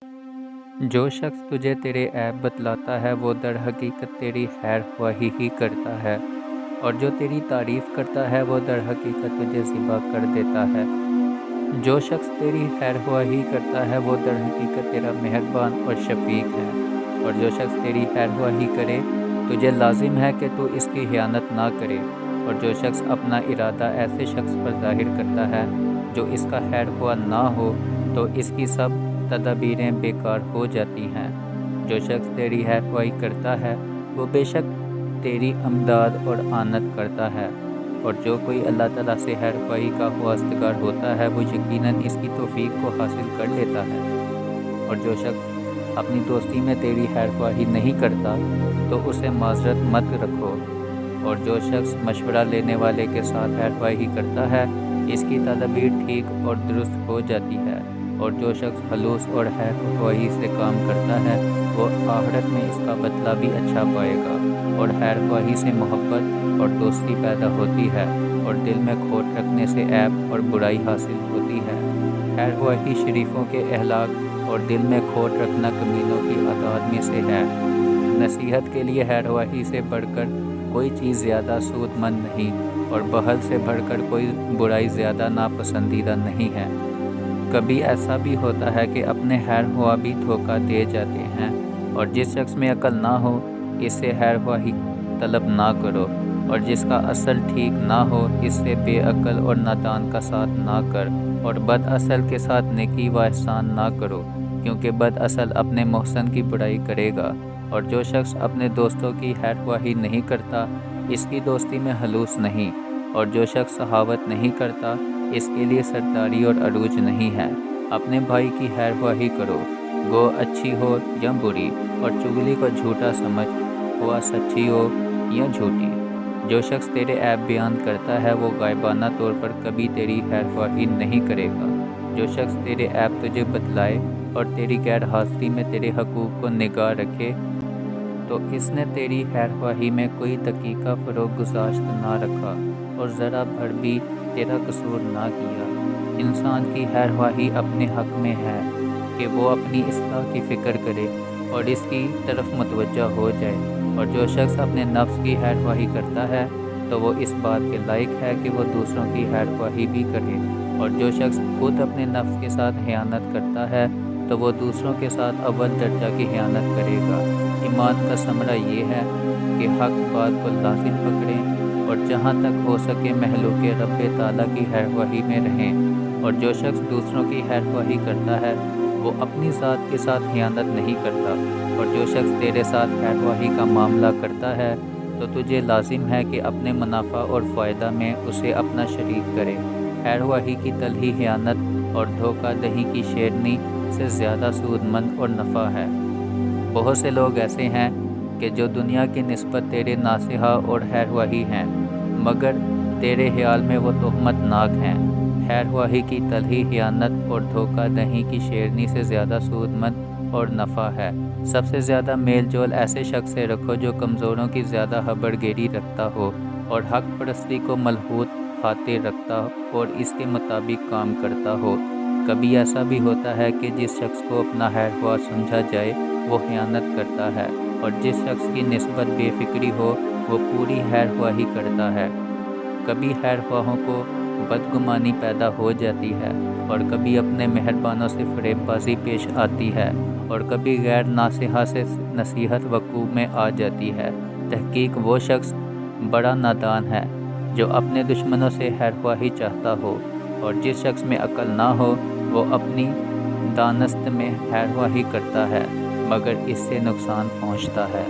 जो शख्स तुझे तेरे ऐब बतलाता है वो दर हकीकत तेरी खैर ख्वाही ही करता है, और जो तेरी तारीफ़ करता है वो दर हकीकत तुझे ज़िबा कर देता है। जो शख्स तेरी खैर ख्वाही करता है वो दर हकीकत तेरा मेहरबान और शफीक है, और जो शख्स तेरी खैर ख्वाही करे तुझे लाजिम है कि तू इसकी खयानत ना करे। और जो शख्स अपना इरादा ऐसे शख्स पर ज़ाहिर करता है जो इसका खैर ख्वाह ना हो तो इसकी सब तदबीरें बेकार हो जाती हैं। जो शख्स तेरी खैर ख्वाही करता है वो बेशक तेरी अमदाद और आनत करता है, और जो कोई अल्लाह ताला से खैर ख्वाही का ख्वास्तगार होता है वो यकीनन इसकी तौफीक को हासिल कर लेता है। और जो शख्स अपनी दोस्ती में तेरी खैर ख्वाही नहीं करता तो उसे माजरत मत रखो। और जो शख्स मशवरा लेने वाले के साथ खैर ख्वाही करता है इसकी तदबीर ठीक और दुरुस्त हो जाती है। और जो शख्स खलूस और खैर ख्वाही से काम करता है वो आखिरत में इसका बदला भी अच्छा पाएगा। और खैर ख्वाही से मोहब्बत और दोस्ती पैदा होती है, और दिल में खोट रखने से ऐब और बुराई हासिल होती है। खैर ख्वाही शरीफों के अहलाक और दिल में खोट रखना कमीनों की आदत में से है। नसीहत के लिए खैर ख्वाही से बढ़कर कोई चीज़ ज़्यादा सूदमंद नहीं, और बहल से बढ़कर कोई बुराई ज़्यादा नापसंदीदा नहीं है। कभी ऐसा भी होता है कि अपने खैर ख्वाह भी धोखा दे जाते हैं, और जिस शख्स में अकल ना हो इससे खैर ख्वाही तलब ना करो, और जिसका असल ठीक ना हो इससे बेअकल और नादान का साथ ना कर। और बद असल के साथ नेकी व एहसान ना करो, क्योंकि बद असल अपने मोहसन की बुराई करेगा। और जो शख्स अपने दोस्तों की खैर ख्वाही नहीं करता इसकी दोस्ती में हलूस नहीं, और जो शख्स सहावत नहीं करता इसके लिए सरदारी और अरूज नहीं है। अपने भाई की खैर ख्वाही करो, गो अच्छी हो या बुरी, और चुगली को झूठा समझ, हुआ सच्ची हो या झूठी। जो शख्स तेरे ऐब बयान करता है वो गायबाना तौर पर कभी तेरी खैर ख्वाही नहीं करेगा। जो शख्स तेरे ऐब तुझे बतलाए और तेरी गैर हाज़िरी में तेरे हकूक़ को निगाह रखे तो इसने तेरी खैर ख्वाही में कोई दकीका फ़रोग़ गुज़ाश्त ना रखा और ज़रा भर भी तेरा कसूर ना किया। इंसान की खैर ख्वाही अपने हक़ में है कि वो अपनी इस्लाह की फ़िक्र करे और इसकी तरफ मुतवज्जा हो जाए। और जो शख्स अपने नफ्स की खैर ख्वाही करता है तो वो इस बात के लायक है कि वो दूसरों की खैर ख्वाही भी करे। और जो शख्स खुद अपने नफ्स के साथ खयानत करता है तो वो दूसरों के साथ अव्वल दर्जा की खयानत करेगा। ईमान का समरा ये है कि हक़ बात को लाज़िम पकड़ें और जहाँ तक हो सके महलूक़ रब्बे ताला की खैर ख्वाही में रहें। और जो शख्स दूसरों की खैर ख्वाही करता है वो अपनी ज़ात के साथ खयानत नहीं करता। और जो शख्स तेरे साथ खैर ख्वाही का मामला करता है तो तुझे लाजिम है कि अपने मुनाफा और फ़ायदा में उसे अपना शरीक करे। खैर ख्वाही की तलही खयानत और धोखा दही की शेरनी से ज़्यादा सूदमंद और नफ़ा है। बहुत से लोग ऐसे हैं कि जो दुनिया की निस्बत तेरे नासिहा और खैर ख्वाही हैं, मगर तेरे ख्याल में वो तोहमतनाक हैं। खैर ख्वाही की तलही खयानत और धोखा दही की शेरनी से ज़्यादा सूदमंद और नफ़ा है। सबसे ज़्यादा मेल जोल ऐसे शख्स से रखो जो कमज़ोरों की ज़्यादा हबड़गेरी रखता हो और हक़ परस्ती को मलहूत खातिर रखता हो और इसके मुताबिक काम करता हो। कभी ऐसा भी होता है कि जिस शख्स को अपना खैर ख्वाह समझा जाए वो खयानत करता है, और जिस शख्स की निस्बत बेफिक्री हो वो पूरी खैर ख्वाही करता है। कभी खैर ख्वाहों को बदगुमानी पैदा हो जाती है, और कभी अपने मेहरबानों से फ़रेबबाज़ी पेश आती है, और कभी गैर नासिहा से नसीहत वक़ूफ़ में आ जाती है। तहक़ीक़ वो शख्स बड़ा नादान है जो अपने दुश्मनों से खैर ख्वाही चाहता हो, और जिस शख्स में अक्ल ना हो वो अपनी दानस्त में खैर ख्वाही करता है मगर इससे नुकसान पहुँचता है।